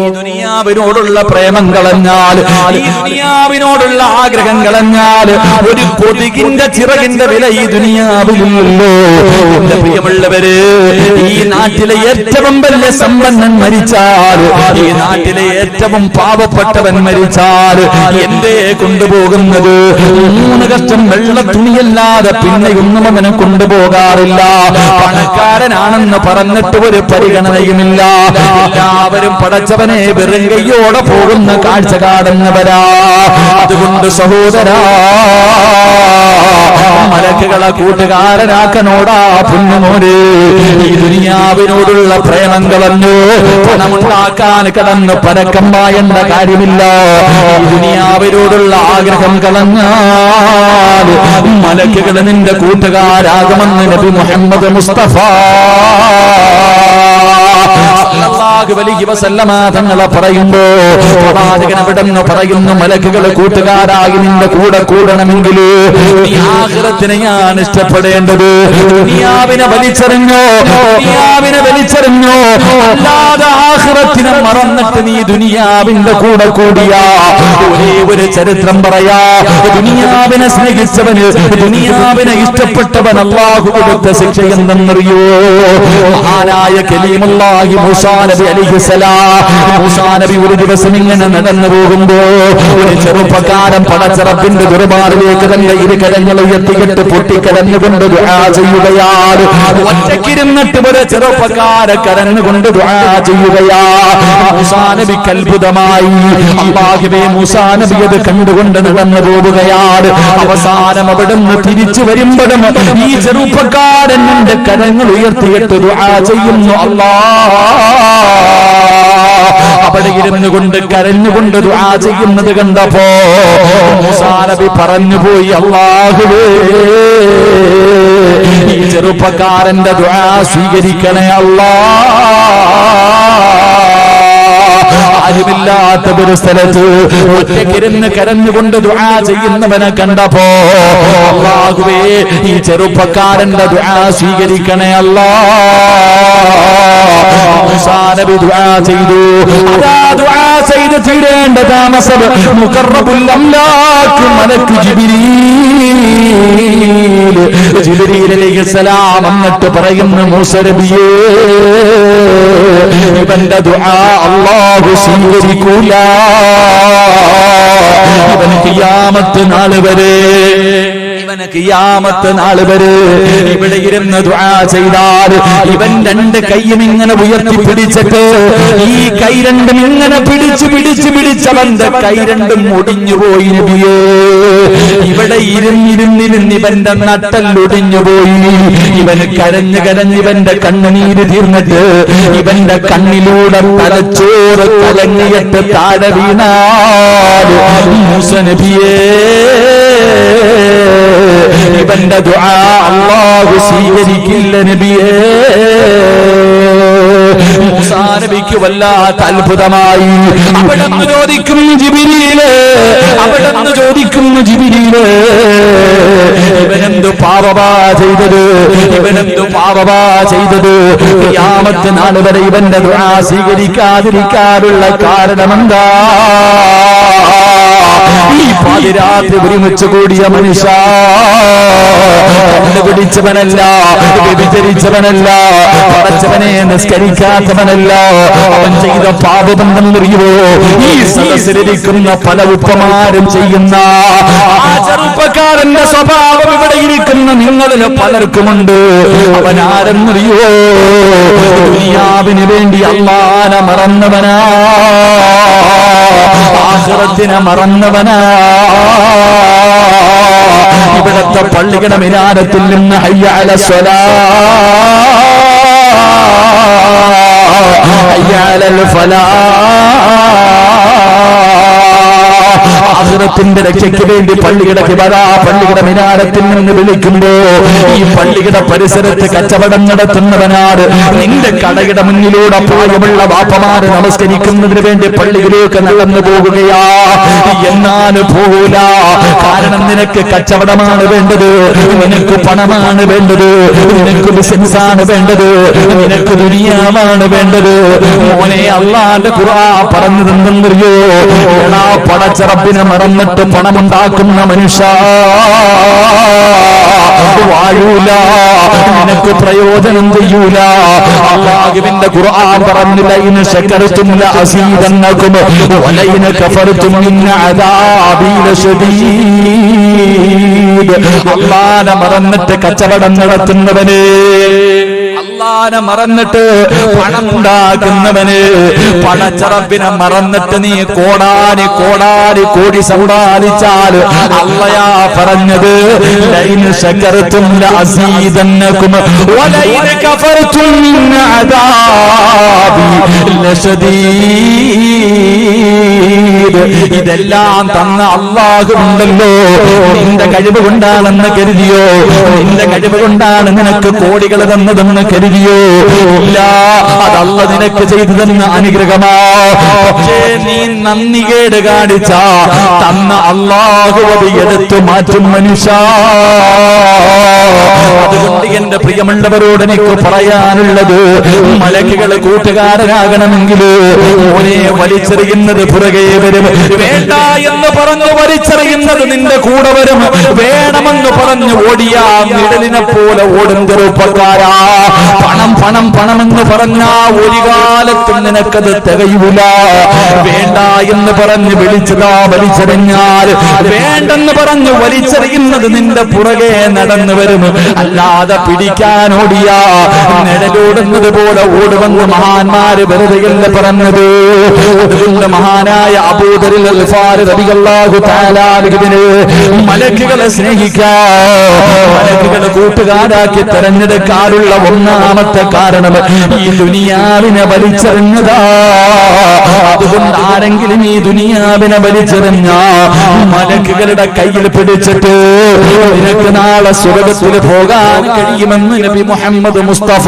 ഈ ദുനിയാവിനോടുള്ള പ്രേമം കളഞ്ഞാൽ, ഈ ദുനിയാവിനോടുള്ള ആഗ്രഹം കളഞ്ഞാൽ ഒരു കൊതുകിന്റെ ചിറകിന്റെ വില ഈ ദുനിയാവിലുള്ളൂ. എന്റെ പ്രിയമുള്ളവര്, ഈ നാട്ടിലെ ഏറ്റവും വലിയ സമ്പന്നൻ മരിച്ചാൽ, ഈ നാട്ടിലെ ഏറ്റവും പാവപ്പെട്ടവൻ മരിച്ചാൽ എന്തേ കൊണ്ടുപോകുന്നത്? 3 കഷ്ടം വെള്ള തുണിയല്ലാതെ പിന്നെയൊന്നും അവനെ കൊണ്ടുപോകാറില്ല. പണക്കാരനാണെന്ന് പറഞ്ഞിട്ട് ഒരു പരിഗണനയുമില്ല. എല്ലാവരും പടച്ചവനെ വെറും കൈയോടെ പോകുന്ന കാഴ്ച കാണുന്നവരാ. അതുകൊണ്ട് സഹോദരാ, മലക്കുകളെ കൂട്ടുകാരനാക്കനോടാ പൊന്നുമോനെ, ഈ ദുനിയാവിനോടുള്ള പ്രേമം കളഞ്ഞു. പണമുണ്ടാക്കാൻ കിടന്ന് പരക്കം പായേണ്ട കാര്യമില്ല. ഈ ദുനിയാവിനോടുള്ള ആഗ്രഹം കളഞ്ഞാൽ മലക്കുകൾ നിന്റെ കൂട്ടുകാരാകുമെന്ന് നബി മുഹമ്മദ് മുസ്തഫ സല്ലല്ലാഹു അലൈഹി വസല്ലമ തങ്ങളെ പറയുമ്പോ പ്രവാചകൻ അവിടെന്ന് പറയുന്നു, മലക്കുകൾ കൂട്ടുകാരായി നിന്റെ കൂടെ കൂടണമെങ്കിൽ നീ ആഖിറത്തിനെയാണ് ഇഷ്ടപ്പെടേണ്ടത്. ദുനിയാവിനെ വലിച്ചെറിഞ്ഞോ, അല്ലാതെ ആഖിറത്തിനെ മറന്നിട്ട് നീ ദുനിയാവിന്റെ കൂടെ കൂടിയാ. ഒരേ ഒരു ചരിത്രം പറയാ, ദുനിയാവിനെ സ്നേഹിച്ചവന്, ദുനിയാവിനെ ഇഷ്ടപ്പെട്ടവൻ അല്ലാഹു കൊടുത്ത ശിക്ഷ എന്തെന്നറിയോ? മഹാനായ കലീമുല്ലാഹി മൂസാ നബി അലൈഹിസ്സലാം. മൂസാ നബി ഒരു ദിവസം ഇങ്ങനെ നടന്നു പോകുമ്പോ ഒരു ചെറുപ്പക്കാരൻ പടച്ചറപ്പിന്റെ ദർബാറിലേക്ക് തന്നെ ഇരുകരങ്ങൾ ഉയർത്തിയിട്ട് പൊട്ടിക്കരഞ്ഞുകൊണ്ട് ദുആ ചെയ്യുകയാണ്. ഒറ്റക്കിരുന്നിട്ട് ഒരു ചെറുപ്പക്കാരൻ കരഞ്ഞുകൊണ്ട് ദുആ ചെയ്യുകയാ. മൂസാ നബിക്ക് അത്ഭുതമായി. അല്ലാഹുവേ, മൂസാ നബി അത് കണ്ടുകൊണ്ട് നടന്നു പോവുകയാണ്. അവസാനം അവിടുന്ന് തിരിച്ചു വരുമ്പോഴും ഈ ചെറുപ്പക്കാരൻ എന്റെ കരങ്ങൾ ഉയർത്തിയിട്ട് ദുആ ചെയ്യുന്നു. അവിടെ ഇരുന്നു കൊണ്ട് കരഞ്ഞുകൊണ്ട് ദുആ ചെയ്യുന്നത് കണ്ടപ്പോ മൂസാ നബി പറഞ്ഞു പോയി, അല്ലാഹുവേ, ഈ ചെറുപ്പക്കാരന്റെ ദുആ സ്വീകരിക്കണേ ആരുമില്ലാത്ത ഒരു സ്ഥലത്ത് ഒറ്റക്കിരുന്ന് കരഞ്ഞുകൊണ്ട് ദുആ ചെയ്യുന്നവനെ കണ്ടപ്പോ അല്ലാഹുവേ, ഈ ചെറുപ്പക്കാരന്റെ ദുആ സ്വീകരിക്കണേ മൂസാ നബി ദുആ ചെയ്തു. അതാ ദുആ ചെയ്ത് തീരേണ്ട താമസം മുഖറബുൽ അംലാക്ക് മലക്ക് ജിബ്രീൽ അലൈഹിസ്സലാം എന്നിട്ട് പറയുന്നു, മൂസാ നബിയേ, ഇവന്റെ ദുആ അല്ലാഹു സ്വീകരിക്കൂല. ഇവൻ ഖിയാമത്ത് നാൾ വരെ ഇവന് ഖിയാമത്ത് നാൾ വരെ ഇവിടെ ഇരുന്ന് ദുആ ചെയ്താൽ ഇവൻ രണ്ട് കൈയും ഇങ്ങനെ ഉയർത്തി പിടിച്ചിട്ട് ഈ കൈ രണ്ടും ഇങ്ങനെ പിടിച്ചവന്റെ കൈ രണ്ടും ഒടിഞ്ഞു പോയി നബിയേ. ഇവിടെ ഇരുന്നിരുന്നിരുന്ന് ഇവന്റെ നട്ടല്ലൊടിഞ്ഞു പോയി. ഇവന് കരഞ്ഞ് ഇവന്റെ കണ്ണുനീര് തീർന്നിട്ട് ഇവന്റെ കണ്ണിലൂടെ തലച്ചോറ് കലങ്ങിയിട്ട് താഴെ വീണാൽ മൂസ നബിയേ ഇവന്റെ ദുആ അല്ലാഹു സ്വീകരിക്കില്ല നബിയേ. മൂസാ നബിക്ക് വല്ലാത്ത അത്ഭുതമായി. അവിടെന്ന് ചോദിക്കുന്നു ജിബ്രീലേ, ഇവനെന്തു പാപമാ ചെയ്തത്? ഖിയാമത്ത് നാൾ വരെ ഇവന്റെ ദുആ സ്വീകരിക്കാതിരിക്കാനുള്ള കാരണമെന്താ? ഈ പാതിരാത്രി ഒരുമിച്ച് കൂടിയ മനുഷ്യ കണ്ടുപിടിച്ചവനല്ല, വ്യഭിചരിച്ചവനല്ല, പടച്ചവനെ നിസ്കരിക്കാത്തവനല്ല. അവൻ ചെയ്ത പാപമെന്നറിയുമോ? ഈ സദസ്സിലിരിക്കുന്ന പല ഉപ്പമാരും ചെയ്യുന്ന ആ ചെറുപ്പക്കാരന്റെ സ്വഭാവം ഇവിടെ ഇരിക്കുന്ന നിങ്ങളില് പലർക്കുമുണ്ട്. അവൻ ആരെന്നറിയുമോ? ദുനിയാവിന് വേണ്ടി അല്ലാഹനെ മറന്നവനാ, ആഖിറത്തിനെ മറന്നവനാ. ഇവിടത്തെ പള്ളിയുടെ മിനാരത്തിൽ നിന്ന് ഹയ്യ അലൽ സ്വലാഹ്, ഹയ്യ അലൽ ഫലാഹ്, ആഖിറത്തിന്റെ രക്ഷയ്ക്ക് വേണ്ടി പള്ളിയുടെ മിനാരത്തിൽ നിന്ന് വിളിക്കുമ്പോ ഈ പള്ളിയുടെ പരിസരത്ത് കച്ചവടം നടത്തുന്നവനാണ്. നിന്റെ കടയുടെ മുന്നിലൂടെ പ്രായമുള്ള വാപ്പമാര് നമസ്കരിക്കുന്നതിന് വേണ്ടി പള്ളിയിലേക്ക് നടന്നു പോകുകയാ. എന്നാലും പോകൂല. കാരണം നിനക്ക് കച്ചവടമാണ് വേണ്ടത്, നിനക്ക് പണമാണ് വേണ്ടത്, നിനക്ക് ബിസിനസ്സാണ് വേണ്ടത്, നിനക്ക് ദുനിയാവാണ് വേണ്ടത്. മോനെ അല്ലാഹുവിന്റെ ഖുർആൻ പറഞ്ഞതെന്തെന്നറിയോ? പടച്ചറപ്പിനെ മറന്നിട്ട് പണമുണ്ടാക്കുന്ന മനുഷ്യ വാഴൂല, നിനക്ക് പ്രയോജനം ചെയ്യൂല. അല്ലാഹുവിന്റെ ഖുർആൻ പറഞ്ഞില്ല, ഇൻ ശകർതും ലഅസീദന്നകും വലൈൻ കഫർതും ഇന്ന അദാബി ലശദീദ്. അല്ലാഹനെ മറന്നിട്ട് കച്ചവടം നടത്തുന്നവനെ, അല്ലാഹനെ മറന്നിട്ട് പണം ഉണ്ടാക്കുന്നവന്, പടച്ചറപ്പിനെ മറന്നിട്ട് നീ കോടാനി കോടി സമ്പാദിച്ചാൽ അല്ലാഹ് പറഞ്ഞത് ലൈൻ ശകർതും ലഅസീദന്നകും വലൈൻ കഫർതും മിൻ അദാബി ലശദീദ്. ഇതെല്ലാം തന്ന അല്ലാഹു ഉണ്ടല്ലോ. നിന്റെ കഴിവ് കൊണ്ടാണെന്ന് കരുതിയോ? നിന്റെ കഴിവ് കൊണ്ടാണ് നിനക്ക് കോടികൾ തന്നതെന്ന് കരുതിയോ? ഇല്ല, അതല്ല നിനക്ക് ചെയ്തു തന്ന അനുഗ്രഹമാ. പക്ഷേ നീ നന്ദികേട് കാണിച്ച തന്ന അല്ലാഹു അത് എടുത്തു മാറ്റും മനുഷ്യ. അതുകൊണ്ട് എന്റെ പ്രിയമുള്ളവരോട് എനിക്ക് പറയാനുള്ളത്, മലക്കുകള് കൂട്ടുകാരനാകണമെങ്കിൽ ഓനെ വലിച്ചെറിയുന്നത് പുറകെ വരും. വേണ്ട എന്ന് പറഞ്ഞു വലിച്ചെറിയുന്നത് നിന്റെ കൂടെ വരും. വേണമെന്ന് പറഞ്ഞു ഓടിയാ നിഴലിനെ പോലെ ഓടും ചെറുപ്പക്കാരാ. പണമെന്ന് പറഞ്ഞാ ഒരു കാലത്തും നിനക്കത് തികയൂല. വേണ്ട എന്ന് പറഞ്ഞ് വലിച്ചെറിഞ്ഞാൽ, വേണ്ടെന്ന് പറഞ്ഞു വലിച്ചെറിയുന്നത് നിന്റെ പുറകെ നടന്നു വരും. അല്ലാതെ പിടിക്കാൻ ഓടിയാ നിഴലോടുന്നത് പോലെ ഓടുമെന്ന് മഹാന്മാര് വെറുതെയല്ല പറഞ്ഞത്. അതുകൊണ്ട് മഹാനായ അബൂദർ ഗിഫാരി റളിയല്ലാഹു തആല അൻഹുവിനെ മലക്കുകളെ സ്നേഹിക്കാൻ, മലക്കുകളെ കൂട്ടുകാരാക്കി തെരഞ്ഞെടുക്കാനുള്ള ഒന്നാമത്തെ കാരണം ഈ ദുനിയാവിനെ വലിച്ചെറിഞ്ഞതാ. അതുകൊണ്ട് ആരെങ്കിലും ഈ ദുനിയാവിനെ വലിച്ചെറിഞ്ഞ മലക്കുകളുടെ കയ്യിൽ പിടിച്ചിട്ട് നിനക്ക് നാളെ സ്വർഗ്ഗത്തിൽ പോകാൻ കഴിയുമെന്ന് നബി മുഹമ്മദ് മുസ്തഫ.